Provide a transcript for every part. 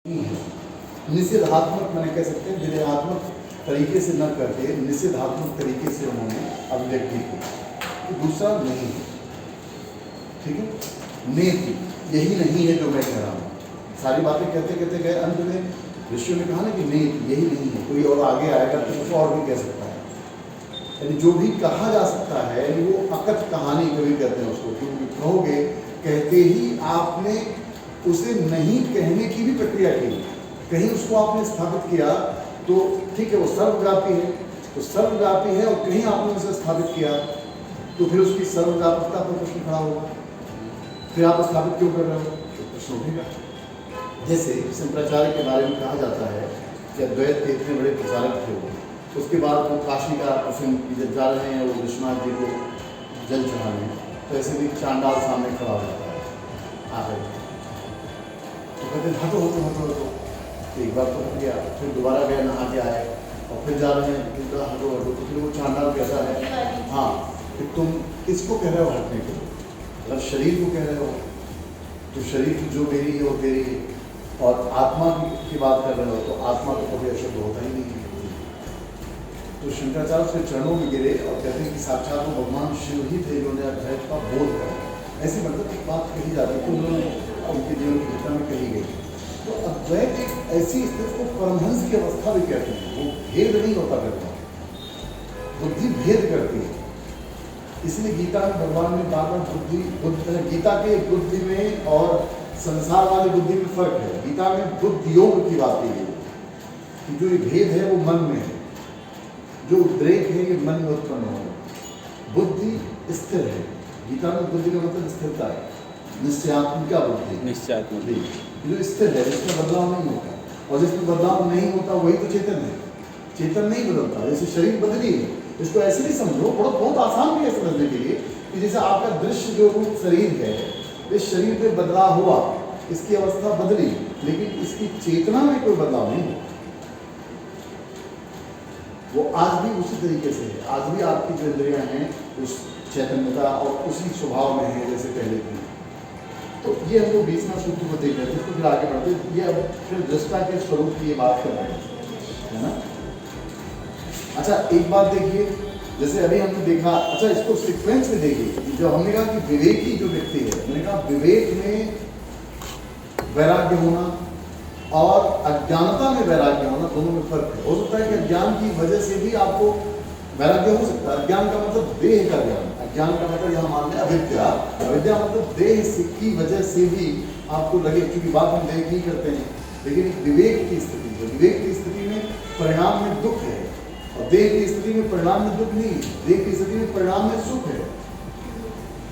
निषेधात्मक मैंने कह सकते हैं, विधेयात्मक तरीके से न करके निषेधात्मक तरीके से उन्होंने अभिव्यक्ति की। तो दूसरा नहीं है, ठीक है। नेति यही नहीं है जो मैं कह रहा हूँ। सारी बातें कहते कहते गए, अंत में ऋषियों ने कहा ना कि नेति यही नहीं है, कोई और आगे आएगा तो कुछ और भी कह सकता है। यानी जो भी कहा जा सकता है, यानी वो अकथ कहानी कभी कहते हैं उसको, क्योंकि कहोगे कहते ही आपने उसे नहीं कहने की भी प्रक्रिया की, कहीं उसको आपने स्थापित किया तो ठीक है, वो सर्वव्यापी है, तो सर्वव्यापी है, और कहीं आपने उसे स्थापित किया तो फिर उसकी सर्वव्यापकता पर प्रश्न खड़ा होगा। फिर आप स्थापित क्यों कर रहे हो, तो प्रश्न उठेगा। जैसे शंकराचार्य के बारे में कहा जाता है कि अद्वैत के इतने बड़े प्रचारक थे वो, उसके बाद वो काशी का प्रसंग जब जा रहे हैं, वो विश्वनाथ जी को जल चढ़ाने, तो ऐसे भी चांडाल सामने खड़ा हो जाता है, आ गए तो कहते हटो हटो हटो हटो। तो एक बार तो हट गया, फिर दोबारा गए, नहा के आए, और फिर जा रहे हैं, फिर हटो हटो। तो फिर वो चांडाल कहता है, हाँ कि तुम किसको कह रहे हो हटने के लिए, मतलब शरीर को कह रहे हो, तो शरीर जो मेरी है वो तेरी है, और आत्मा की बात कर रहे हो तो आत्मा तो कभी अशुद्ध होता ही नहीं है। तो शंकराचार्य उसके चरणों में गिरे और कहते हैं कि साक्षात वो भगवान शिव ही थे जिन्होंने अद्वैत का बोध करा। ऐसी मतलब एक बात कही जाती है, तो उन्होंने उनके जीवन की घटना में कही गई। तो अद्वैत एक ऐसी स्थिति को परमहंस की अवस्था भी कहते हैं, वो भेद नहीं होता करता, बुद्धि भेद करती है। इसलिए गीता में भगवान ने बार बार गीता के बुद्धि में और संसार वाली बुद्धि में फर्क है। गीता में बुद्धि योग की बात की गई कि जो ये भेद है वो मन में है, जो उद्रेक है ये मन में उत्पन्न हो। बुद्धि स्थिर है, गीता में बुद्धि का मतलब स्थिरता है, निश्चयात्मिका बुद्धि, निश्चयात्मक जो स्थिर है, जिसमें बदलाव नहीं होता, और जिसमें बदलाव नहीं होता वही तो चेतन है। चेतन नहीं बदलता, जैसे शरीर बदली है, इसको ऐसे नहीं समझो, बहुत आसान भी है समझने के लिए कि जैसे आपका दृश्य जो रूप शरीर है, इस शरीर में बदलाव हुआ, इसकी अवस्था बदली, लेकिन इसकी चेतना में कोई बदलाव नहीं हुआ। वो आज भी उसी तरीके से है, आज भी आपकी जो इंद्रियां हैं उस चैतन्यता और उसी स्वभाव में है जैसे पहले थी। तो ये हम लोग 20वां सूत्र को देख रहे थे, तो फिर आगे बढ़ते ये अब फिर दृष्टा के स्वरूप की ये बात कर रहे हैं, है ना। अच्छा एक बात देखिए, जैसे अभी हमने देखा, अच्छा इसको सीक्वेंस में देखिए, जो हमने कहा कि विवेकी जो व्यक्ति है, मैंने कहा विवेक में वैराग्य होना और अज्ञानता में वैराग्य होना, दोनों में फर्क है। हो सकता है कि अज्ञान की वजह से भी आपको वैराग्य हो सकता है। अज्ञान का मतलब देह का ज्ञान, अज्ञान का मतलब यहाँ मान लें अविद्या, अविद्या मतलब देह की वजह से भी आपको लगे, क्योंकि बात हम देह की करते हैं, लेकिन एक विवेक की स्थिति है, विवेक की स्थिति में परिणाम में दुख है, और देह की स्थिति में परिणाम में दुख नहीं, देह की स्थिति में परिणाम में सुख है।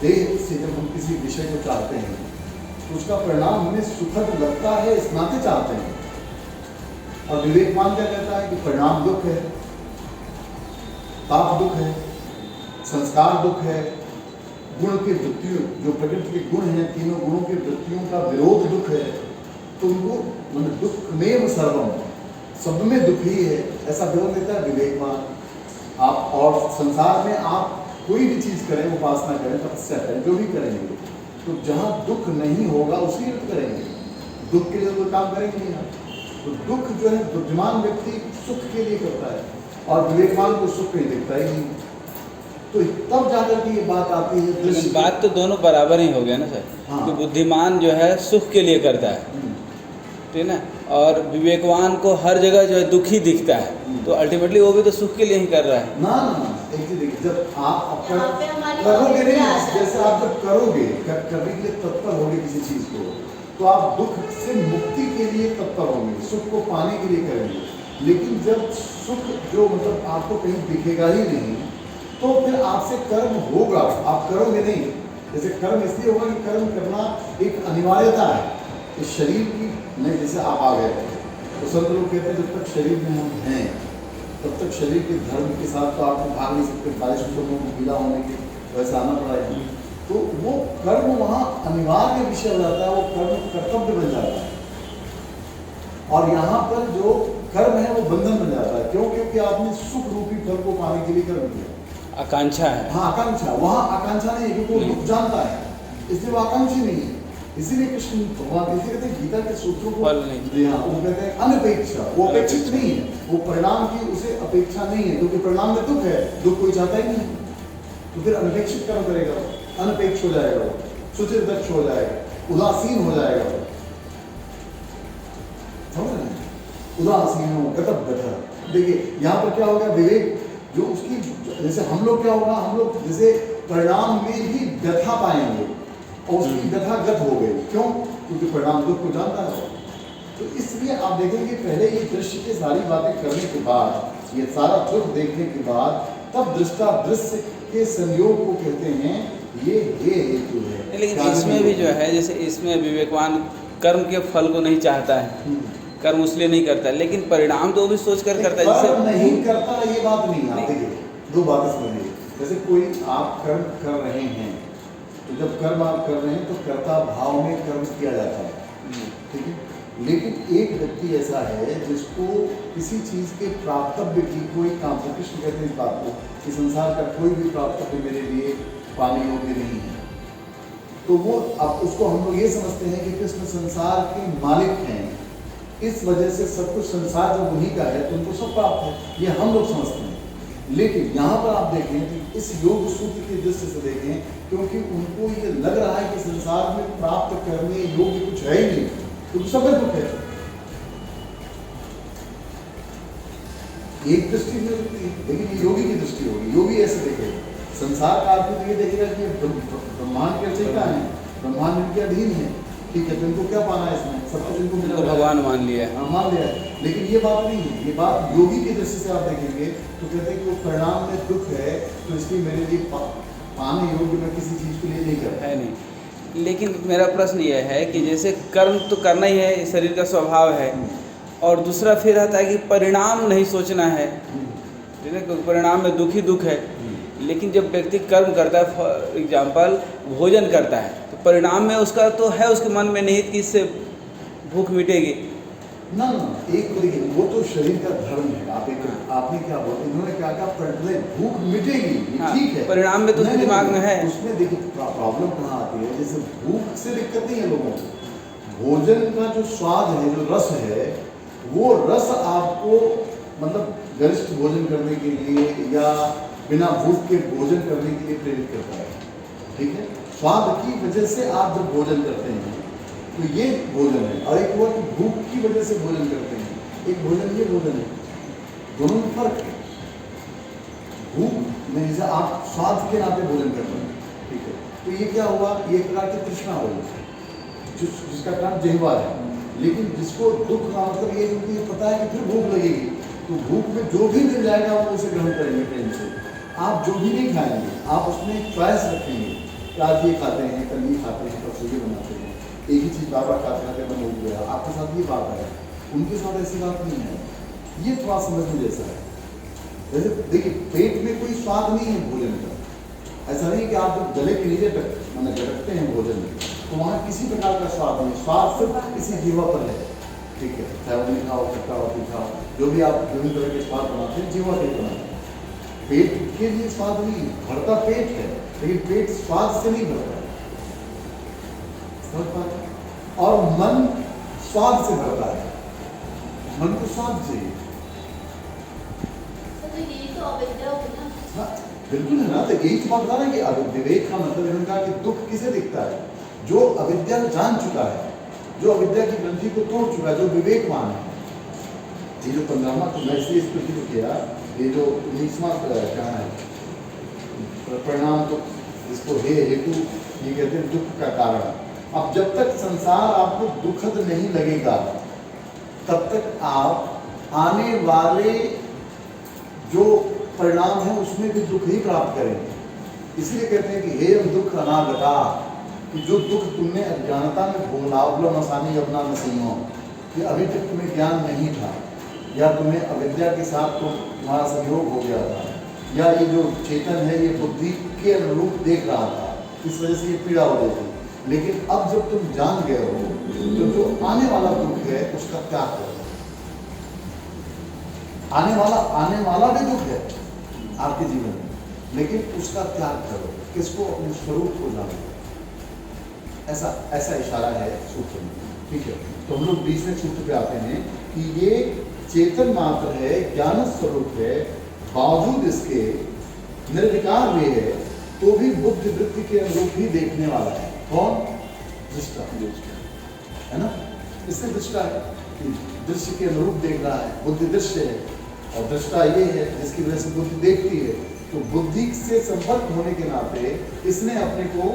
देह से जब हम किसी विषय को चाहते हैं तो उसका परिणाम हमें सुखद लगता है, इस नाते चाहते हैं, और विवेकवान क्या कहता है कि परिणाम दुख है, ताप दुख है, संस्कार दुख है, गुण की वृत्तियों, जो प्रकृति के गुण हैं, तीनों गुणों की वृत्तियों का विरोध दुख है, तो उनको मतलब दुख में सर्वम, सब में दुख ही है, ऐसा विरोध देता है विवेकवान। आप और संसार में आप कोई भी चीज करें, उपासना करें, तपस्या करें, जो भी करेंगे, तो जहाँ दुख नहीं होगा उसी अर्थ करेंगे, दुख के लिए कोई काम करेंगे नहीं आप। तो दुख जो है बुद्धिमान व्यक्ति सुख के लिए करता है, और विवेकवान को सुख नहीं दिखता ही नहीं। तो तब जाकर के ये बात आती है, लेकिन बात तो दोनों बराबर ही हो गया ना सर। हाँ। कि बुद्धिमान जो है सुख के लिए करता है, ठीक है ना, और विवेकवान को हर जगह जो है दुख ही दिखता है, तो अल्टीमेटली वो भी तो सुख के लिए ही कर रहा है ना। एक चीज देखिए, जब आप करोगे नहीं, जैसे आप जब करोगे, करने के लिए तत्पर होंगे किसी चीज को, तो आप दुख से मुक्ति के लिए तत्पर होंगे, सुख को पाने के लिए करेंगे। लेकिन जब सुख जो मतलब आपको कहीं दिखेगा ही नहीं, तो फिर आपसे कर्म होगा, आप करोगे नहीं। जैसे कर्म इसलिए होगा कि कर्म करना एक अनिवार्यता है इस शरीर की, नहीं जैसे आप आ गए तो सब लोग कहते हैं जब तक शरीर में हम हैं तब तक शरीर के धर्म के साथ तो आपको भाग नहीं सकते, 40 कुटुंबों को गीला होने के वैसा आना पड़ेगा। तो वो कर्म वहाँ अनिवार्य विषय हो जाता है, वो कर्म कर्तव्य बन जाता है, और यहाँ पर जो कर्म है वो बंधन बन जाता है। क्यों? क्योंकि आपने सुख रूपी फल को पाने के लिए कर्म किया, आकांक्षा है। हाँ आकांक्षा, वहाँ आकांक्षा नहीं है, क्योंकि वो दुख जानता है, इसलिए वो आकांक्षी नहीं है। इसीलिए कृष्ण भगवान इसे कहते हैं गीता के सूत्रों को फल नहीं जी हाँ, वो कहते हैं अनपेक्षा, वो अपेक्षित नहीं है, वो परिणाम की उसे अपेक्षा नहीं है, क्योंकि परिणाम में दुख है, दुख कोई चाहता ही नहीं, तो फिर अनपेक्षित कर्म करेगा, अनपेक्ष हो जाएगा वो, सुचिर दक्ष हो जाएगा, उदासीन हो जाएगा वो, समझ रहे हैं? उदासीन हो गतब गथा। देखिए यहाँ पर क्या हो गया, विवेक जो उसकी, जैसे हम लोग क्या होगा, हम लोग जैसे परिणाम में भी व्यथा पाएंगे और उसकी व्यथा गत हो गई, क्यों? क्योंकि परिणाम दुख को जानता है। तो इसलिए आप देखेंगे पहले ये दृश्य की सारी बातें करने के बाद, ये सारा दुख देखने के बाद, तब दृष्टा दृश्य के संयोग को कहते हैं ये हेतु है। लेकिन इसमें भी जो है, जैसे इसमें विवेकवान कर्म के फल को नहीं चाहता है, कर्म उसलिए नहीं करता, लेकिन परिणाम तो वो भी सोच कर करता है। कर्म नहीं करता ये बात नहीं है। देखिए दो बातें समझिए, जैसे कोई आप कर्म कर रहे हैं, तो जब कर्म आप कर रहे हैं तो कर्ता भाव में कर्म किया जाता है, ठीक है। लेकिन एक व्यक्ति ऐसा है जिसको किसी चीज़ के प्राप्तव्य की कोई काम, तो कृष्ण कहते हैं इस बात को कि संसार का कोई भी प्राप्तव्य मेरे लिए पाने योग्य नहीं है, तो वो अब उसको हम लोग ये समझते हैं कि कृष्ण संसार के मालिक हैं, इस वजह से सब कुछ संसार जब उन्हीं का है तो उनको सब प्राप्त है, ये हम लोग समझते हैं। लेकिन यहाँ पर आप देखें कि इस योग सूत्र की दृष्टि से देखें, क्योंकि उनको ये लग रहा है कि संसार में प्राप्त करने योग्य कुछ है ही नहीं, क्योंकि सब दुख है। एक दृष्टि में, लेकिन योगी की दृष्टि होगी, योगी ऐसे देखेगा, संसार का आदमी तो ये देखेगा कि ब्रह्मांड के रचयिता है, ब्रह्मांड इनके अधीन है, ठीक है, तो इनको क्या पाना है इसमें, सब कुछ इनको मिला, भगवान मान लिया है, मान लिया है। लेकिन ये बात नहीं है, ये बात योगी की दृष्टि से आप देखेंगे तो कहते हैं कि वो परिणाम में दुख है, तो इसलिए मेरे लिए पाने योग्य मैं किसी चीज़ के लिए नहीं कर है नहीं। लेकिन मेरा प्रश्न ये है कि जैसे कर्म तो करना ही है, शरीर का स्वभाव है, और दूसरा फिर आता है कि परिणाम नहीं सोचना है, ठीक है, क्योंकि परिणाम में दुख ही दुख है। लेकिन जब व्यक्ति कर्म करता है, फॉर एग्जाम्पल भोजन करता है, तो परिणाम में उसका तो है उसके मन में निहित कि इससे भूख मिटेगी ना, एक तो देखिए वो तो शरीर का धर्म है। आप एक आपने क्या बोला, इन्होंने क्या कहा, भूख मिटेगी, हाँ, ठीक है, परिणाम में तो उसके दिमाग में है। उसमें देखिए प्रॉब्लम कहाँ आती है, जैसे भूख से दिक्कत नहीं है लोगों को, भोजन का जो स्वाद है, जो रस है, वो रस आपको मतलब गरिष्ठ भोजन करने के लिए या बिना भूख के भोजन करने के लिए प्रेरित करता है, ठीक है। स्वाद की वजह से आप जब भोजन करते हैं तो ये भोजन है, और एक हुआ कि भूख की वजह से भोजन करते हैं, एक भोजन ये भोजन है, दोनों में फर्क है। भूख में जैसे आप स्वाद के नाते भोजन करते हैं, ठीक है, तो ये क्या हुआ, ये एक प्रकार की तृष्णा हुई, जिसका कारण जिह्वा है। लेकिन जिसको दुख का मतलब ये क्योंकि पता है कि फिर भूख लगेगी, तो भूख में जो भी मिल जाएगा वो उसे ग्रहण करेंगे प्रेम से। आप जो भी नहीं खाएंगे, आप उसमें चॉइस रखेंगे कि आज ये खाते हैं, कल ये खाते हैं, परसों ये बनाते हैं, एक ही चीज़ बार बार खाते खाते मन हो गया। आपके साथ ये बात है, उनके साथ ऐसी बात नहीं है। ये थोड़ा समझने जैसा है। जैसे देखिए पेट में कोई स्वाद नहीं है भोजन का, ऐसा नहीं कि आप जब गले के नीचे मैंने झटकते हैं भोजन में तो वहाँ किसी प्रकार का स्वाद नहीं, स्वाद सिर्फ किसी जीवा पर है, ठीक है, चाहे वो मीठा हो, खट्टा हो, तीखा हो, जो भी आप विभिन्न तरह के स्वाद बनाते हैं जीवा के बनाते हैं। पेट के लिए स्वाद नहीं, भरता पेट है, लेकिन पेट स्वाद से नहीं भरता है, समझ पाते। और मन स्वाद से भरता है, मन को स्वाद चाहिए। तो ये तो अविद्या होगी ना। हाँ बिल्कुल है ना, तो यही तो बात बता रहे हैं कि विवेक का मतलब इन्होंने कहा कि दुख किसे दिखता है, जो अविद्या जान चुका है, जो अविद्या की ग्रंथि को तोड़ चुका है, जो विवेकवान है। ये जो 15वां तो मैं इसलिए इस प्रति को किया, ये जो 19वां कहा है परिणाम, तो इसको हे हेतु ये कहते हैं दुख का कारण। अब जब तक संसार आपको दुखद नहीं लगेगा तब तक आप आने वाले जो परिणाम है उसमें भी दुख ही प्राप्त करेंगे। इसलिए कहते हैं कि हे दुख अनागता, कि जो दुख तुमने अज्ञानता में भोगलावलम आसानी अपना नसीमो, कि अभी तक तुम्हें ज्ञान नहीं था, या तुम्हें अविद्या के साथ तो तुम्हारा संयोग हो गया था, या ये जो चेतन है ये बुद्धि के अनुरूप देख रहा था, इस वजह से ये पीड़ा हो रही थी। लेकिन अब जब तुम जान गए हो तो जो आने वाला दुख है उसका त्याग करो। आने वाला भी दुख है आपके जीवन में, लेकिन उसका त्याग करो। किसको? अपने स्वरूप को जानो। ऐसा ऐसा इशारा है सूत्र में। ठीक है, तो हम लोग 20वें सूत्र पे आते हैं कि ये चेतन मात्र है, ज्ञान स्वरूप है, बावजूद इसके निर्विकार भी है, तो भी बुद्धि वृत्ति के अनुरूप ही देखने वाला है। कौन? दृष्टा, है ना, इससे दृष्टा है कि दृश्य के अनुरूप देख रहा है, बुद्धि दृश्य है और दृष्टा ये है जिसकी वजह से बुद्धि देखती है। तो बुद्धि से संपर्क होने के नाते इसने अपने को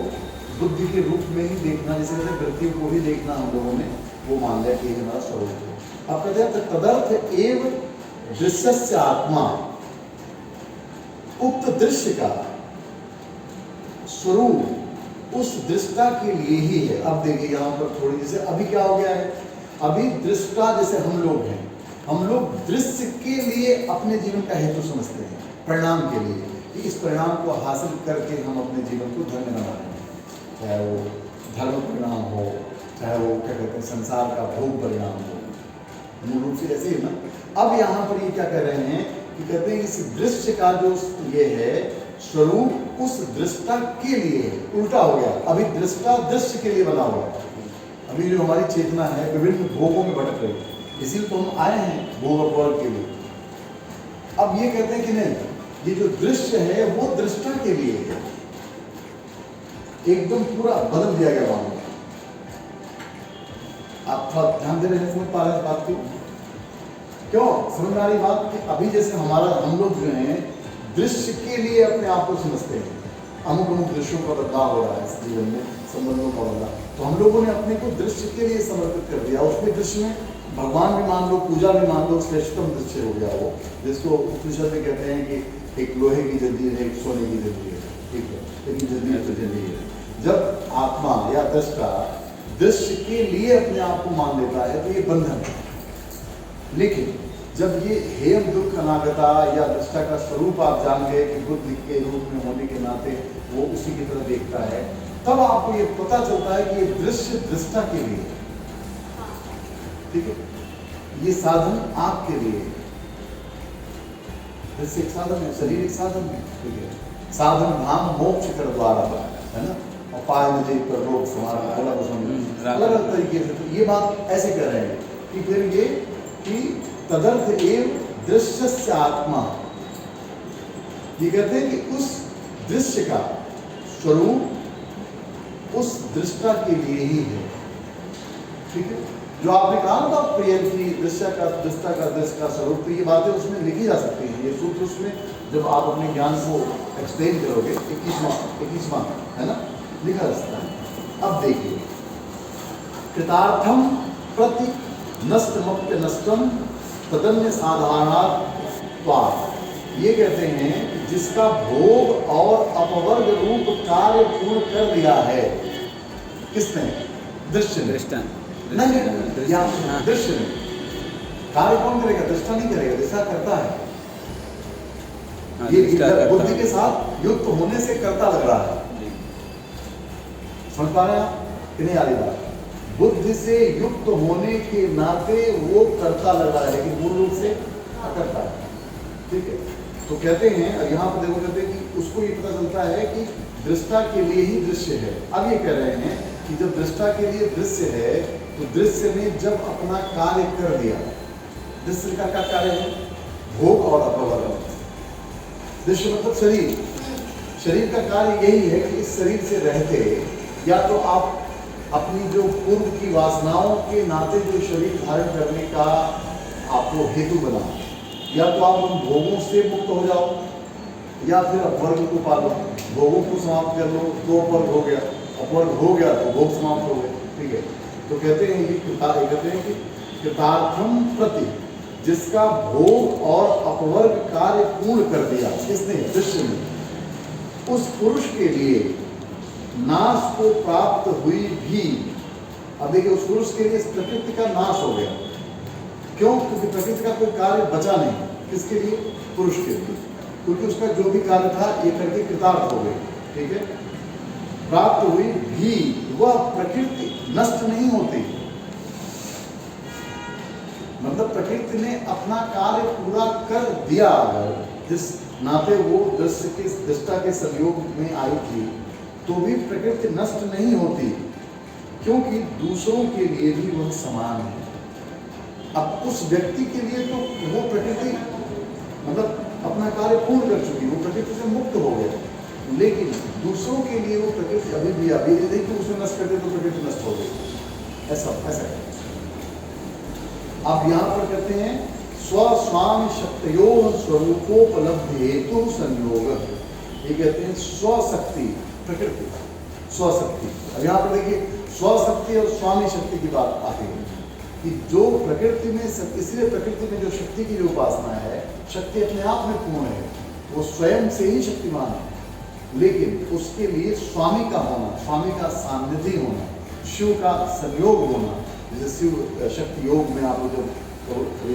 बुद्धि के रूप में ही देखना, जैसे वृत्तियों को ही देखना हम लोगों ने वो मान लिया कि हमारा स्वरूप है। अब कहते हैं तदर्थ एव दृश्यस्य आत्मा, उक्त दृश्य का स्वरूप उस दृष्टा के लिए ही है। अब देखिए यहाँ पर थोड़ी, जैसे अभी क्या हो गया है, अभी दृष्टा जैसे हम लोग हैं, हम लोग दृश्य के लिए अपने जीवन का हेतु समझते हैं, परिणाम के लिए, कि इस परिणाम को हासिल करके हम अपने जीवन को धन्य बनाएं, चाहे वो धर्म परिणाम हो, चाहे वो क्या कहते हैं संसार का भोग परिणाम हो, मूल रूप से ऐसे ही ना। अब यहाँ पर ये क्या कर रहे हैं कि कहते हैं इस दृश्य का जो ये है स्वरूप उस दृष्टा के लिए है। उल्टा हो गया, अभी दृष्टा दृश्य के लिए बना हुआ है। अभी जो हमारी चेतना है विभिन्न भोगों में भटक रही है, इसीलिए तो हम आए हैं भोग अपवर्ग के लिए। अब ये कहते हैं कि नहीं, ये जो दृश्य है वो दृष्टा के लिए है, एकदम पूरा बदल दिया गया मामला। आप थोड़ा ध्यान दे रहे हैं, समझ पा रहे हैं बात को? क्यों समझ में आ रही बात कि अभी जैसे हमारा हम लोग जो हैं दृश्य के लिए अपने आप को समझते हैं, अमुक अमुक दृश्यों का बदलाव हो रहा है इस जीवन में, संबंधों का बदलाव, तो हम लोगों ने अपने को दृश्य के लिए समर्पित कर दिया। उसमें दृश्य में भगवान भी मान लो, पूजा भी मान लो, श्रेष्ठतम दृश्य हो गया वो, जिसको उपनिषद में कहते हैं कि एक लोहे की जंजीर है, एक सोने की जंजीर है, ठीक है, लेकिन जंजीर तो जंजीर है। जब आत्मा या दृष्टा दृश्य के लिए अपने आप को मान लेता है तो ये बंधन है। लेकिन जब ये हेम दुख अनागता या दृष्टा का स्वरूप आप जान गए कि बुद्धि के रूप में होने के नाते वो उसी की तरह देखता है, तब आपको ये पता चलता है कि ये दृश्य दृष्टा के लिए, ठीक है, ये साधन आपके लिए, दृश्य एक साधन है, शरीर एक साधन है, ठीक है, साधन धाम मोक्ष कर द्वारा, है ना, और पाए मुझे पर रोग समार अलग अलग तरीके से। तो ये बात ऐसे कर रहे हैं कि फिर ये कि तदर्थ एव दृश्यस्य आत्मा, ये कहते हैं कि उस दृश्य का स्वरूप उस दृष्टा के लिए ही है। ठीक है, जो आपने कहा ना प्रिय की दृश्य का दृष्टा का दृश्य का स्वरूप, तो ये बातें उसमें लिखी जा सकती हैं, ये सूत्र उसमें जब आप अपने ज्ञान को एक्सप्लेन करोगे 21वां है ना, लिखा जा सकता है। अब देखिए, कृतार्थम प्रति नष्टमप्य नष्टम तदन्य साधारणात्वात्, ये कहते हैं जिसका भोग और अपवर्ग रूप कार्य पूर्ण कर दिया है, किसने? दृश्य ने। नहीं, दृश्य ने। कार्य कौन करेगा? दृष्टा नहीं करेगा, दृष्टा करता है। ये बुद्धि के साथ युक्त होने से करता लग रहा है। समझ पा रहे हैं आप कि नहीं? आ रही बात, बुद्धि से युक्त होने के नाते वो करता लग रहा है, लेकिन मूल रूप से अकर्ता है। ठीक है, तो कहते हैं, और यहाँ पर देखो कहते हैं कि उसको ये पता चलता है कि दृष्टा के लिए ही दृश्य है। अब ये कह रहे हैं कि जब दृष्टा के लिए दृश्य है, तो दृश्य ने जब अपना कार्य कर दिया, दृश्य का क्या कार्य है? भोग और अपवर्ग। दृश्य मतलब शरीर, शरीर का कार्य यही है कि इस शरीर से रहते या तो आप अपनी जो पूर्व की वासनाओं के नाते जो शरीर धारण करने का आपको हेतु बना, या तो आप उन भोगों से मुक्त हो जाओ, या फिर अपवर्ग को पालो, भोगों को समाप्त कर लो तो अपवर्ग हो गया, अपवर्ग हो गया तो भोग समाप्त हो गए। ठीक है, तो कहते हैं ये कहते हैं कि कृतार्थम प्रति, जिसका भोग और अपवर्ग कार्य पूर्ण कर दिया किसने? दृश्य ने। उस पुरुष के लिए नाश को प्राप्त हुई भी, अब देखिए उस पुरुष के लिए इस प्रकृति का नाश हो गया। क्यों? क्योंकि प्रकृति का कोई कार्य बचा नहीं। किसके लिए? पुरुष के लिए, क्योंकि उसका जो भी कार्य था ये करके कृतार्थ हो गए। ठीक है, प्राप्त हुई भी, वह प्रकृति नष्ट नहीं होती, मतलब प्रकृति ने अपना कार्य पूरा कर दिया। अगर जिस नाते वो दृश्य के दृष्टा के संयोग में आई थी, तो भी प्रकृति नष्ट नहीं होती, क्योंकि दूसरों के लिए भी वह समान है। अब उस व्यक्ति के लिए तो वो प्रकृति मतलब अपना कार्य पूर्ण कर चुकी, वो प्रकृति से मुक्त हो गया, लेकिन दूसरों के लिए वो प्रकृति अभी भी नहीं तो उसे नष्ट करते तो प्रकृति नष्ट हो गई। ऐसा ऐसा है। आप यहाँ पर कहते हैं स्वस्वामी शक्तियो स्वरूपोपलब्ध हेतु संयोग। ये कहते हैं स्वशक्ति प्रकृति स्वशक्ति। अब यहाँ पर देखिए स्वशक्ति और स्वामी शक्ति की बात आती है कि जो प्रकृति में इसलिए प्रकृति में जो शक्ति की जो उपासना है, शक्ति अपने आप में पूर्ण है, वो स्वयं से ही शक्तिमान है, लेकिन उसके लिए स्वामी का होना, स्वामी का सान्निध्य होना, शिव का संयोग होना। जैसे शिव शक्ति योग में आप जब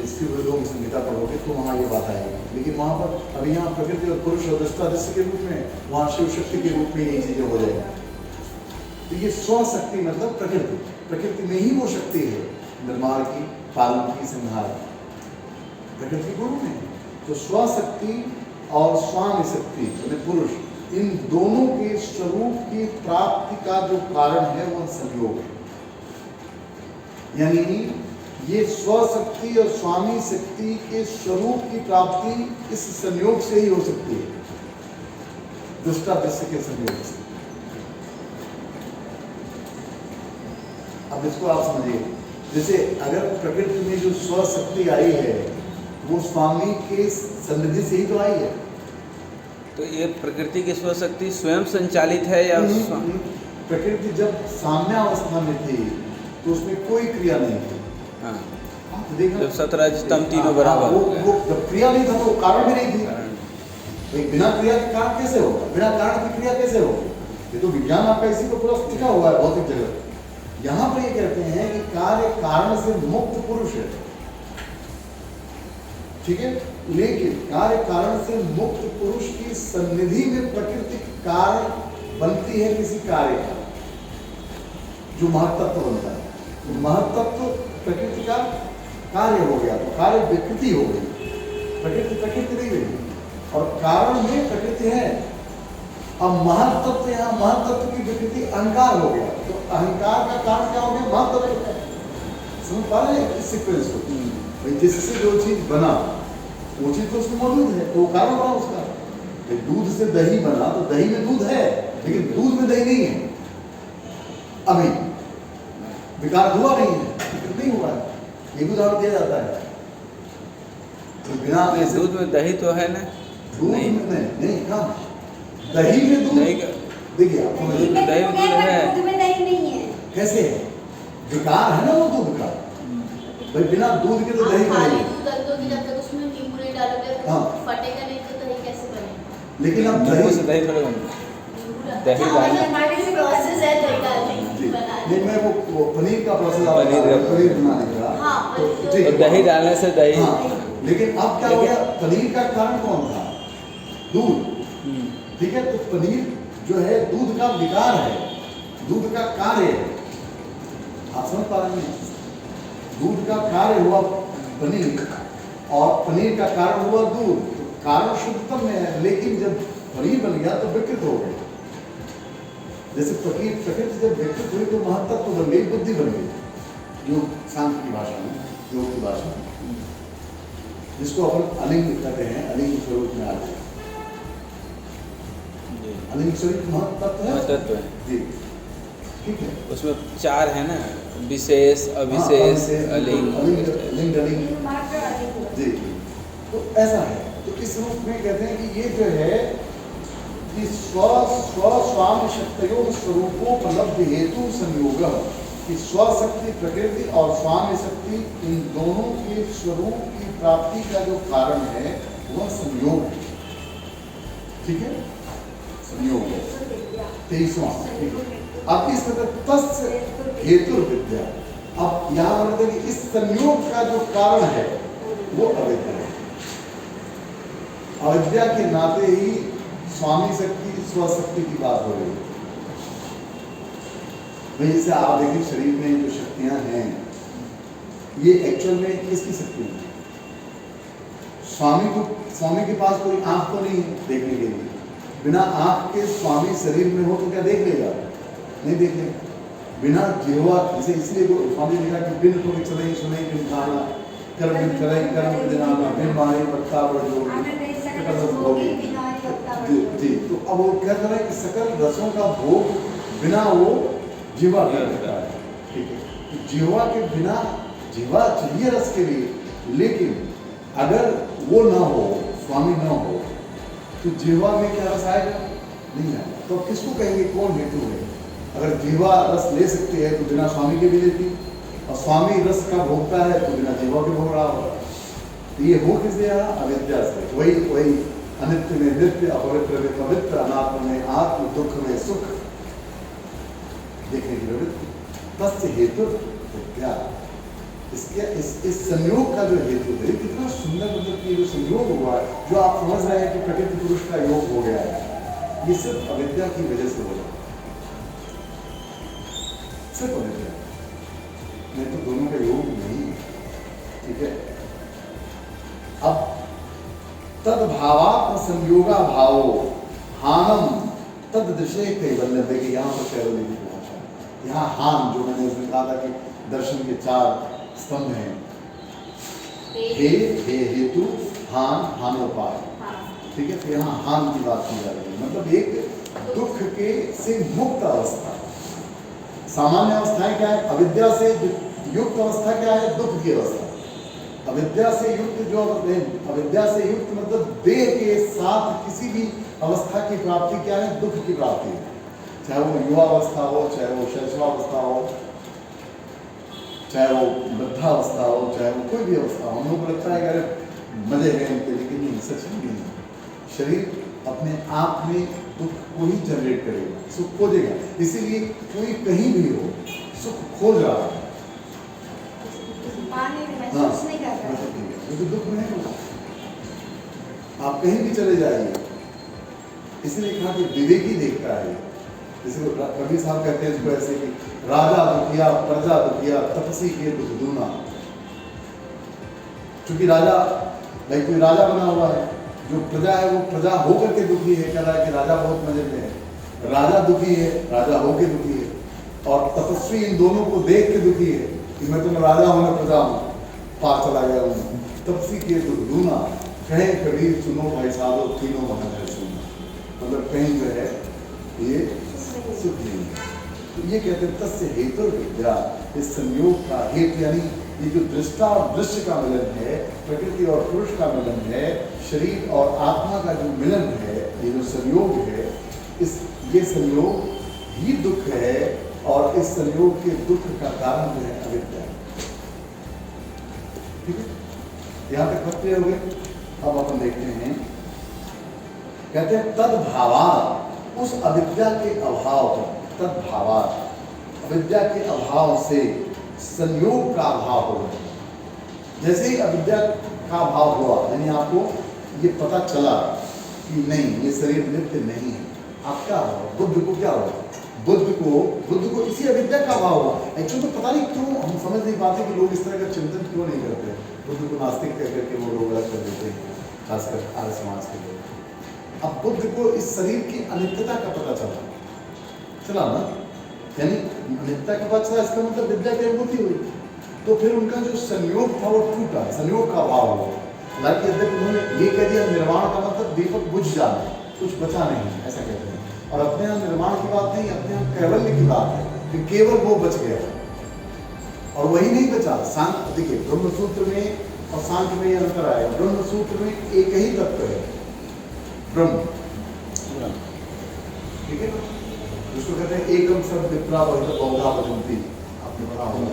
शिव योग संहिता पढ़ोगे तो वहाँ ये बात आएगी, लेकिन वहाँ पर अभी यहाँ प्रकृति और पुरुष और दृष्टादृश्य के रूप में, वहाँ शिव शक्ति के रूप में ये चीजें हो जाएगी। तो ये स्वशक्ति मतलब प्रकृति, प्रकृति में ही वो शक्ति है निर्माण की, पालन की, संहार की, प्रकृति गुरु में। तो स्वशक्ति और स्वामी शक्ति यानी पुरुष, इन दोनों के स्वरूप की प्राप्ति का जो कारण है वह संयोग है। यानी ये स्वशक्ति और स्वामी शक्ति के स्वरूप की प्राप्ति इस संयोग से ही हो सकती है, दृष्टादृश्य के संयोग से। अब इसको आप समझिए, जैसे अगर प्रकृति में जो स्वशक्ति आई है वो स्वामी के सन्निधि से ही तो आई है। तो ये प्रकृति की स्वशक्ति स्वयं संचालित है या प्रकृति जब साम्यावस्था में थी तो उसमें कोई क्रिया नहीं थी। हाँ, आप देखा जब सतरजतम तीनों बराबर हो गए। वो जब क्रिया नहीं था तो कारण भी नहीं थी। एक बिना क्रिया के कारण कैसे होगा, बिना कारण की क्रिया कैसे होगी? ये तो विज्ञान आपका इसी को पूरा टिका हुआ है भौतिक जगत। यहाँ पर ये कहते हैं कि कार्य कारण से मुक्त पुरुष है, ठीक है, लेकिन कार्य कारण से मुक्त पुरुष की सन्निधि में प्रकृति कार्य बनती है किसी कार्य का, जो महत्त्व बनता है। तो महत्त्व प्रकृति का कार्य हो गया, तो कार्य विकृति हो गई, प्रकृति नहीं रही, और कारण में प्रकृति है। अब महत्त्व यहाँ महत्त्व की विकृति अहंकार हो गया, तो अहंकार का कारण क्या हो गया? महत्त्व। समझ पा रहे हैं इस सीक्वेंस को? जिससे जो चीज बना वो चीज तो उसमें मौजूद है, तो कारण बना उसका। दूध से दही बना तो दही में दूध है, लेकिन दूध में दही नहीं है, अभी विकार हुआ नहीं है, नहीं हुआ है, ये भी उदाहरण दिया जाता है। तो बिना दूध में दही तो है ना? दूध में नहीं कहाँ दही में दूध, देखिए आप दूध में दही है, दूध में दही नहीं है। कैसे है? विकार है ना वो दूध का, भाई बिना दूध के तो दही खाली बनेगी। दूध दो कि जब तक उसमें नींबू नहीं डालोगे तो हाँ। फटेगा नहीं, तो दही कैसे बनेगा? लेकिन अब नींबू से दही दही थोड़ा बनता है। दही अच्छा, डालना। हमारे लिए प्रोसेस है दही डालने जी, की, बनाने नहीं मैं वो पनीर का प्रोसेस आप पनीर बता रहे का। हो, पनीर बनाने का। हाँ, तो पनीर ठीक तो है। दही डालने से दही। हाँ, लेकिन अब क्या हो गया? पनीर का कारण कौन था? दूध, ठीक है। तो पनीर जो है दूध का विकार है, दूध का कार्य है। आप समझ पा रहे हैं? दूध का कार्य हुआ पनीर और पनीर का कारण हुआ दूध। तो कारण शुद्धतम में है, लेकिन जब पनीर बन गया तो विकृत हो गया। जैसे प्रकृति जब विकृत हुई तो महत्त्व बन गई, बुद्धि बन गई, योग शांति की भाषा में, योग की भाषा में, जिसको अपन अलिंग कहते हैं, अलिंग स्वरूप में आ गए। अलिंग स्वरूप महत्त्व है जी, ठीक है। उसमें चार है ना, विशेष, अविशेष, अलिंग, लिंग जी। तो ऐसा है, तो इस रूप में कहते हैं कि ये जो है कि स्वामी शक्तियों स्वरूपोपलब्ध हेतु संयोग, कि स्वशक्ति प्रकृति और स्वामी शक्ति इन दोनों के स्वरूप की प्राप्ति का जो कारण है वह संयोग है, ठीक है, संयोग है। 23वां, अब इस तस्य हेतु विद्या। अब यहाँ बोलते हैं कि इस संयोग का जो कारण है वो अविद्या है। अविद्या के नाते ही स्वामी शक्ति स्वशक्ति की बात हो रही है। भाई जैसे आप देखिए शरीर में जो शक्तियां हैं ये एक्चुअल में किसकी शक्ति है? स्वामी के पास कोई आंख तो नहीं है देखने के लिए। बिना आंख के स्वामी शरीर में हो तो क्या देख लेगा? नहीं देख लेगा। बिना जिह्वा, जैसे इसलिए वो स्वामी ने कहा कि बिन तुम चले सुने बिन खाना, कर बिन चले कर्म बिना, बिन मारे पत्ता बढ़ जोगी। जी, तो अब वो क्या कर रहे हैं कि सकल रसों का भोग बिना वो जीवा कर देता है। ठीक है, तो जीवा के बिना, जीवा चाहिए रस के लिए, लेकिन अगर वो ना हो, स्वामी ना हो, तो जीवा में क्या रस आएगा? नहीं आएगा। तो किसको कहेंगे कौन हेतु है? अगर जीवा रस ले सकती है तो बिना स्वामी के भी लेती, और स्वामी रस का भोगता है तो बिना जीवा के भोग रहा होगा। तो ये हो किससे आया? अविद्या से। वही अनित्य में नित्य, अपवित्र में पवित्र, अनात्म में आत्म, दुख में सुख देखने की प्रवृत्ति। तस्य हेतु विद्या। इसके इस संयोग का जो हेतु है, कितना सुंदर, मतलब कि जो संयोग हुआ है, जो आप समझ रहे हैं कि प्रकृति पुरुष का योग हो गया है, ये सिर्फ अविद्या की वजह से हो रहा है, सिर्फ अविद्या, नहीं तो दोनों का योग नहीं है। ठीक है, अब तद्भावात्म संयोगा भावो हानम तद दृश्य कैवल्य। देखिए यहाँ पर कैवल्य की भाषा, यहाँ हान, जो मैंने उसमें कहा था कि दर्शन के 4 स्तंभ हैं, हे हेतु, हान, हानोपाय। ठीक है, तो यहाँ हान की बात की जा रही है, मतलब एक दुख के से मुक्त अवस्था। सामान्य अवस्थाएं क्या है? अविद्या से युक्त अवस्था क्या है? दुख की अवस्था। अविद्या से युक्त जो अविद्या से युक्त मतलब देह के साथ किसी भी अवस्था की प्राप्ति क्या है? दुख की प्राप्ति है। चाहे वो युवा अवस्था हो, चाहे वो शैशवावस्था हो, चाहे वो वृद्धावस्था हो, चाहे वो कोई भी अवस्था हो। हम लोग को लगता है कि अरे मजे हैं इनके, लेकिन नहीं, सच नहीं है। शरीर अपने आप में दुख को ही जनरेट करेगा, सुख खोजेगा। इसीलिए कोई कहीं भी हो, सुख खोज रहा है, महसूस नहीं कर रहा है, तो दुख नहीं होगा। आप कहीं भी चले जाइए, इसलिए कहा कि विवेकी देखता है। जैसे कबीर साहब कहते हैं इसको ऐसे कि राजा दुखिया, प्रजा दुखिया, तपसी के दुख दूना। क्योंकि राजा, भाई कोई राजा बना हुआ है, जो प्रजा है वो प्रजा होकर के दुखी है, कह रहा है कि राजा बहुत मजे में है। राजा दुखी है, राजा होकर दुखी है, और तपस्वी इन दोनों को देख के दुखी है कि मैं तुम्हें राजा हूं, मैं प्रजा हूं, पार चला गया हूं। तपसी के दुख दूना, कहे कबीर सुनो भाई साहब, तीनों वहां है सुनो। मतलब कहीं जो है ये सुख नहीं है। तो ये कहते हैं तस्य हेतु विद्या, इस संयोग का हेतु, यानी ये जो दृष्टा और दृश्य का मिलन है, प्रकृति और पुरुष का मिलन है, शरीर और आत्मा का जो मिलन है, ये जो संयोग है, ये संयोग ही दुख है, और इस संयोग के दुख का कारण जो है अविद्या। ठीक है, यहाँ तक बात क्लियर हो गई। अब अपन देखते हैं, कहते हैं तद्भावात्, उस अविद्या के अभाव पर, तद्भावात्, अविद्या के अभाव से संयोग का अभाव हो गया। जैसे ही अविद्या का अभाव हुआ, यानी आपको ये पता चला कि नहीं, ये शरीर नित्य नहीं है, आप क्या होगा? बुद्ध को क्या होगा? बुद्ध को इसी अविद्या का अभाव हुआ। एक्चुअली तो पता नहीं क्यों हम समझ नहीं पाते कि लोग इस तरह का चिंतन क्यों नहीं करते। बुद्ध को नास्तिक कह करके वो लोग अलग कर देते हैं, खासकर आर्य समाज के लोग। अब बुद्ध को इस शरीर की अनित्यता का पता चला ना, यानी अनित्यता का पता चला, इसका मतलब विद्या की अनुभूति हुई। तो फिर उनका जो संयोग था वो टूटा, संयोग का अभाव हुआ। हालांकि यद्यपि उन्होंने ये कह दिया निर्वाण का मतलब दीपक बुझ जाना, कुछ बचा नहीं, ऐसा कहते हैं। और अपने यहाँ निर्माण की बात नहीं, अपने यहाँ कैवल्य की बात है कि केवल वो बच गया, और वही नहीं बचा। सांख्य देखिए, ब्रह्म सूत्र में और सांख्य में यह अंतर आएगा। ब्रह्म सूत्र में एक ही तत्व है, ब्रह्म, ठीक है, जिसको कहते हैं एकम सब विप्रा बहुधा बदंती, आपने पढ़ा होगा।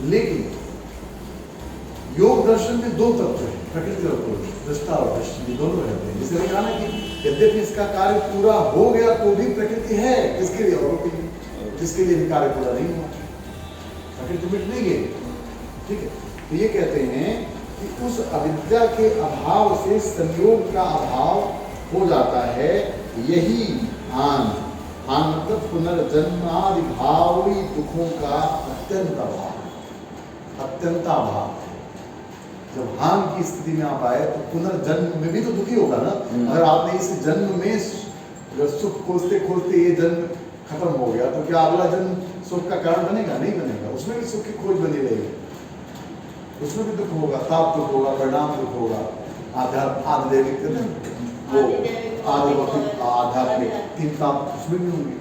लेकिन योग दर्शन में 2 तत्व है, प्रकृति और पुरुष, दृष्टा और दृष्टि, दोनों रहते हैं। जिससे कहा ना कि यद्यपि इसका कार्य पूरा हो गया तो भी प्रकृति है, किसके लिए? औरों के लिए। जिसके लिए भी कार्य पूरा नहीं हुआ, प्रकृति मिट नहीं गई। ठीक है, तो ये कहते हैं कि उस अविद्या के अभाव से संयोग का अभाव हो जाता है। यही हान मतलब पुनर्जन्मादि भावी दुखों का अत्यंत अभाव, अत्यंत अभाव। जब हान की स्थिति में आप आए तो पुनर्जन्म में भी तो दुखी होगा ना। अगर आपने इस जन्म में सुख खोजते खोजते ये जन्म खत्म हो गया तो क्या अगला जन्म सुख का कारण बनेगा? नहीं बनेगा। उसमें भी सुख की खोज बनी रहेगी, उसमें भी दुख होगा, ताप दुख होगा, परिणाम दुख होगा, आध्यात्मिक वो आध्यात्मिक तीन ताप उसमें भी होंगे।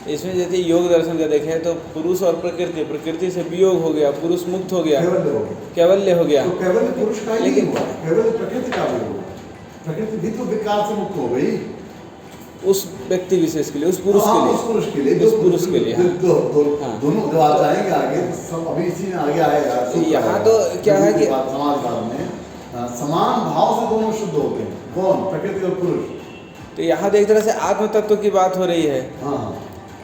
इसमें जैसे योग दर्शन का देखें तो पुरुष और प्रकृति, प्रकृति से वियोग हो गया, पुरुष मुक्त हो गया, कैवल्य हो गया। कैवल्य हो गया। तो कैवल्य पुरुष का ही नहीं लेकिन- हुआ, कैवल्य प्रकृति का भी हुआ। प्रकृति भी तो विकार से मुक्त हो गई उस व्यक्ति विशेष के लिए, उस पुरुष हाँ, के उस पुरुष के लिए, लिए, उस पुरुष के लिए। हाँ। हाँ। दोनों जब आप जाएंगे आगे तो सब अभी इसी में आगे आएगा। सूत्र यहाँ आएगा। तो क्या है कि- समाजवाद में समान भाव से दोनों शुद्ध होते हैं। कौन? प्रकृति और पुरुष। तो यहाँ तो एक तरह से आत्म तत्व की बात हो रही है, हाँ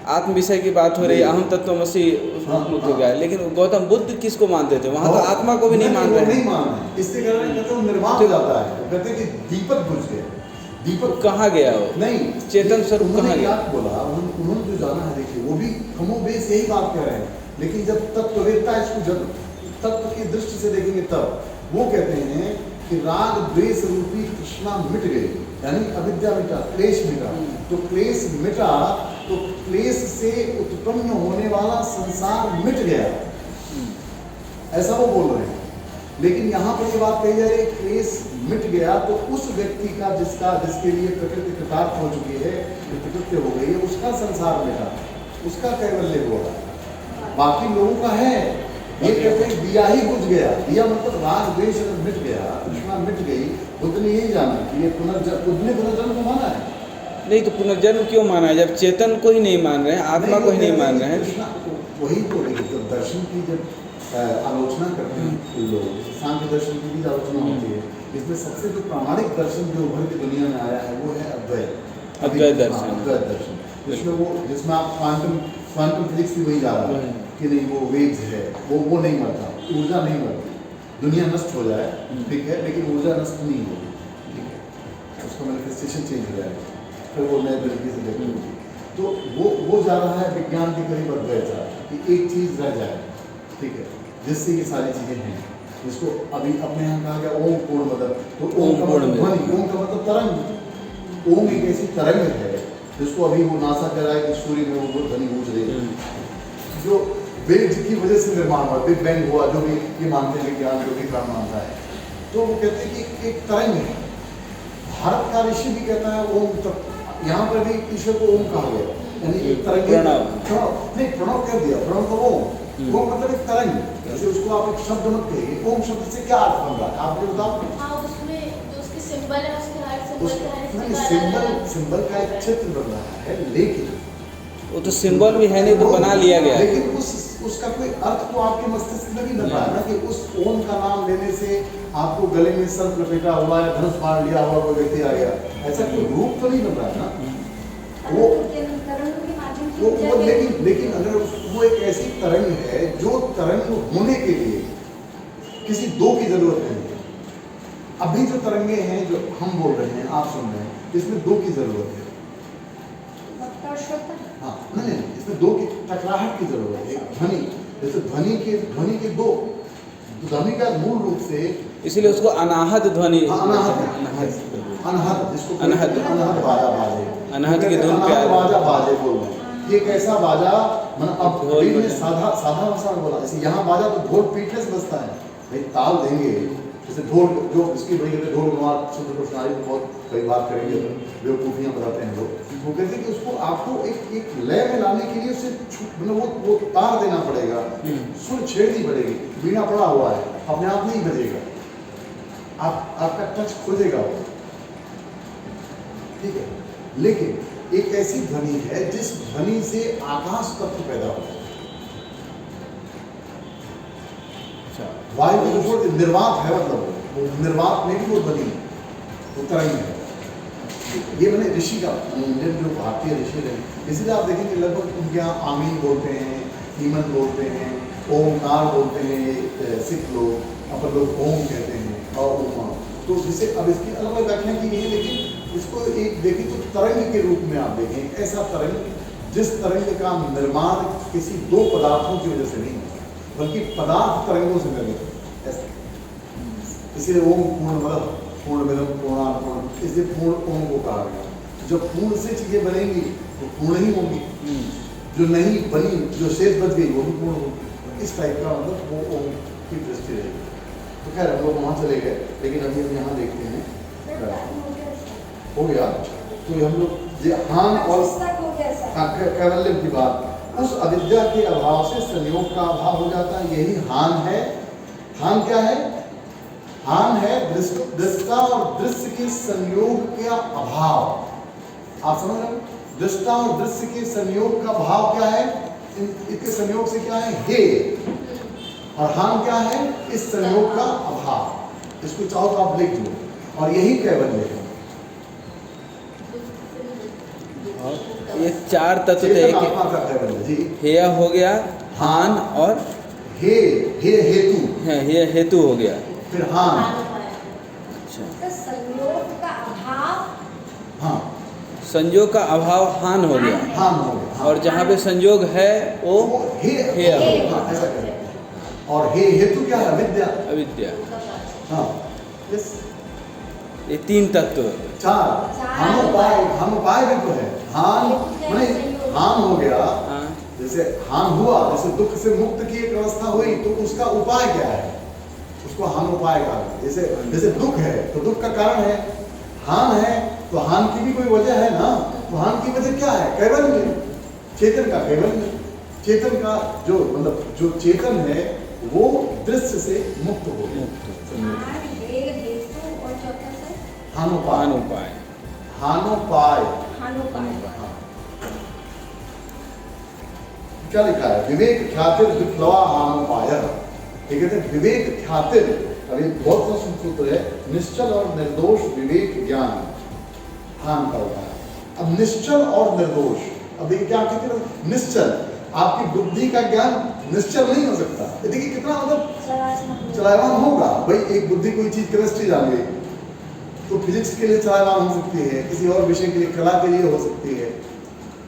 आत्म विषय की बात हो रही है, अहम तत्वमसि हाँ, मुक्त हो गया है। लेकिन गौतम बुद्ध किसको मानते थे? वहाँ तो आत्मा को भी नहीं मान रहे नहीं हैं। मान रहे। इससे कह रहे हैं कहते हैं निर्वाण हो जाता है। वो कहते हैं कि दीपक बुझ गया। तो दीपक कहाँ गया वो? नहीं, चेतन स्वरूप उन्होंने कहाँ क्या गया? बोला? उन्होंने जो जाना है, देखिए वो भी कमोबेश यही बात कह रहे हैं। लेकिन जब तत्ववेत्ता इसको जब तत्व की दृष्टि से देखेंगे तब वो कहते हैं कि राग द्वेष रूपी तृष्णा मिट गई, यानी अविद्या मिटा, क्लेश मिटा। तो क्लेश मिटा तो क्लेश से उत्पन्न होने वाला संसार मिट गया, ऐसा वो बोल रहे हैं। लेकिन यहाँ पर ये बात कही जा रही है क्लेश मिट गया तो उस व्यक्ति का जिसके लिए प्रकृति कृतार्थ हो चुकी है, प्रकृति हो गई है, उसका संसार मिटा, उसका कैवल्य हुआ। बाकी लोगों का है ये कहते हैं दिया ही बुझ गया। दिया मतलब राग द्वेष मिट गया, तृष्णा मिट गई। बुद्ध ने यही जाना कि ये पुनर्जन्म को माना है। नहीं तो पुनर्जन्म क्यों माना है जब चेतन को ही नहीं मान रहे हैं, आत्मा को ही नहीं मान रहे हैं? वही तो देखिए, जब दर्शन की जब आलोचना करते हैं लोग, सांख्य दर्शन की भी आलोचना होती है, इसमें सबसे जो प्रामाणिक दर्शन जो उभर के दुनिया में आया है वो है अद्वैत। अद्वैत दर्शन। अद्वैत दर्शन जिसमें आप क्वांटम फिजिक्स भी वही जा रहा है कि नहीं वो वेव्स है, वो नहीं मरता, ऊर्जा नहीं मरती। दुनिया नष्ट हो जाए ठीक है, लेकिन ऊर्जा नष्ट नहीं होगी, ठीक है, उसका मैनिफेस्टेशन चेंज हो जाएगा, फिर वो नए तरीके से देखेंगे। तो वो जा रहा है विज्ञान के करीब अद्वैत जा रहा है कि एक चीज़ रह जाए, ठीक है, जिससे ये सारी चीज़ें हैं। जिसको अभी अपने यहाँ कहा गया ओम पूर्ण मतलब, तो ओम का मतलब ध्वनि, ओम का मतलब तरंग। ओम एक ऐसी तरंग है जिसको अभी वो नासा कह रहा है कि सूर्य में वो ध्वनि गूंज रही है, जो वेव्स की वजह से निर्माण हुआ, बिग बैंग हुआ, जो भी ये मानते हैं विज्ञान, जो भी कारण मानता है। तो वो कहते हैं कि एक तरंग है। भारत का ऋषि भी कहता है ओम तक, यहाँ पर भी ईश्वर को ओम कहा गया, यानी एक तरंग। प्रणव कह दिया, प्रणव तो ओम मतलब एक तरंग। जैसे उसको आप एक शब्द मत कहिए, ओम शब्द से क्या अर्थ बन रहा है आप बताओ। हाँ, उसमें जो उसके सिंबल है, उसके हर सिंबल का एक चित्र बन रहा है, लेकिन वो तो सिंबल भी है नहीं तो बना लिया गया है। लेकिन उसका कोई अर्थ तो आपके मस्तिष्क में नहीं बन रहा है ना, कि उस ओम का नाम लेने से आपको गले में सर्प लपेटा हुआ या धनुष मार लिया हुआ कोई व्यक्ति आ गया, ऐसा कोई रूप तो नहीं बन रहा है ना। लेकिन अगर वो एक ऐसी तरंग है जो तरंग होने के लिए किसी दो की जरूरत नहीं है। अभी जो तरंगे हैं जो हम बोल रहे हैं, आप सुन रहे हैं, इसमें दो की जरूरत है। हाँ नहीं, इसमें दो की टकराहट की जरूरत है। ध्वनि, जैसे ध्वनि के दो, ध्वनि का मूल रूप से, इसलिए उसको अनाहत ध्वनि, अनहद जिसको अनहद बाजा बाजे, अनहद की धुन पे बाजा बाजे बोल रहे हैं। ये कैसा बाजा, मतलब अब ढोल में साधा भाषा में बोला, जैसे यहाँ बाजा तो ढोल पीटने से बजता है, भाई ताल देंगे, जैसे ढोल जो इसकी बड़ी कहते हैं ढोल गंवार शुद्ध प्रश्नारी में बहुत कई बात करेंगे, बेवकूफ़ियाँ बताते हैं लोग। वो कहते हैं कि उसको आपको एक लय में लाने के लिए उसे मतलब वो तार देना पड़ेगा, सुर छेड़नी पड़ेगी। बीना पड़ा हुआ है, अपने आप नहीं बजेगा, आपका टच खोजेगा वो, ठीक है। लेकिन एक ऐसी ध्वनि है जिस ध्वनि से आकाश तत्व पैदा होता है। वायु में जो निर्वात है, मतलब वो निर्वात में भी वो ध्वनि वो तरंग है। ये मैंने ऋषि का, इंडियन जो भारतीय ऋषि रहे, इसीलिए आप देखेंगे लगभग उनके यहाँ आमीन बोलते हैं, हीमन बोलते हैं, ओमकार बोलते हैं सिख लोग, अपन लोग ओम कहते हैं और उमा। तो जिसे अब इसकी अलग अलग व्याख्या की गई है, लेकिन इसको एक देखें तो तरंग के रूप में आप देखें, ऐसा तरंग जिस तरंग का निर्माण किसी दो पदार्थों की वजह से नहीं होता, बल्कि पदार्थ तरंगों से निर्मित है। ऐसा इसलिए ओम पूर्णमिदं पूर्णात् पूर्णम्, इसलिए पूर्ण ओम को कहा गया। जब पूर्ण से चीज़ें बनेंगी वो पूर्ण ही होंगी, जो नहीं बनी, जो शेष बच गई वो भी पूर्ण होगी। इस टाइप का मतलब वो ओम की दृष्टि रहेगी। तो खैर हम लोग वहाँ चले गए, लेकिन अभी हम यहाँ देखते हैं हो गया। तो हम लोग ये हान और कैवल्य की बात, उस अविद्या के अभाव से संयोग का अभाव हो जाता है, यही हान है। हान क्या है? हान है दृष्टा और दृश्य के संयोग का अभाव। आप समझ रहे हो? दृष्टा और दृश्य के संयोग का भाव क्या है? इसके संयोग से क्या है? हे। और हान क्या है? इस संयोग का अभाव। इसको चाहो तो आप लिख दो, और यही कैवल्य है। ये चार तत्व थे चेतन आत्मा का कैवल्य जी। हेय हो गया, हान और हे हेतु, हे हेतु हो गया, फिर हान। अच्छा, तो संयोग का अभाव, हाँ, संयोग का अभाव हान हो गया, हान हो गया। हाँ। और जहाँ पे संयोग है वो हे हे हाँ, ऐसा करें। और हे हेतु क्या है? विद्या। अविद्या। हाँ, यस। ये तीन तत्व। चार हानोपाय भी तो है। हान माने हान हो गया, हाँ, जैसे हान हुआ, जैसे दुख से मुक्त की एक अवस्था हुई, तो उसका उपाय क्या है? उसको हानोपाय कहा है। जैसे जैसे दुख है तो दुख का कारण है, हान है तो हान की भी कोई वजह है ना। तो हान की वजह क्या है? कैवल्य, चेतन का कैवल्य। चेतन का जो मतलब जो चेतन है वो दृश्य से मुक्त हो गया। ध्यान, वेग, हेतु और चौथा से हानोपाय। हानोपाय। हानोपाय हानोपाय। क्या लिखा है? विवेक ख्यातिर विप्लवा हानोपाय। ये कहते हैं विवेक ख्यातिर। अभी बहुत सा सूत्र है, निश्चल और निर्दोष विवेक ज्ञान हान का होता है। अब निश्चल और निर्दोष, अब देखिए क्या कहते हैं? निश्चल, आपकी बुद्धि का ज्ञान निश्चल नहीं हो सकता। ये देखिए कितना मतलब चलायमान होगा। भाई एक बुद्धि कोई चीज केमिस्ट्री जान गई तो फिजिक्स के लिए चलायमान हो सकती है, किसी और विषय के लिए, कला के लिए हो सकती है।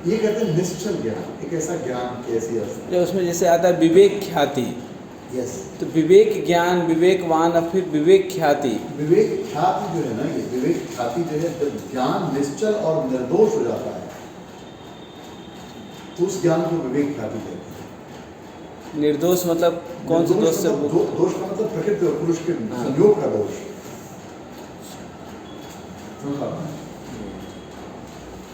ये कहते हैं निश्चल ज्ञान, एक ऐसा ज्ञान की ऐसी अवस्था। जो उसमें जैसे आता है विवेक ख्याति, यस, तो विवेक ज्ञान, विवेकवान और फिर विवेक ख्याति। विवेक ख्याति जो है ना, ये विवेक ख्याति जो है, जब ज्ञान निश्चल और निर्दोष हो जाता है तो उस ज्ञान को विवेक ख्याति कहते हैं। निर्दोष मतलब कौन से दोष से? दोष का मतलब प्रकृति और पुरुष के संयोग का दोष।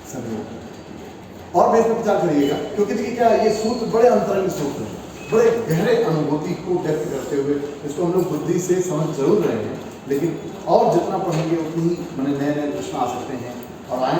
संयोग। और मैं इसमें विचार करिएगा, क्योंकि देखिए क्या ये सूत्र बड़े अंतरंग सूत्र हैं, बड़े गहरे अनुभूति को व्यक्त करते हुए इसको हम लोग बुद्धि से समझ जरूर रहे हैं, लेकिन और जितना पढ़ेंगे उतनी ही नए नए प्रश्न आ सकते हैं। और आए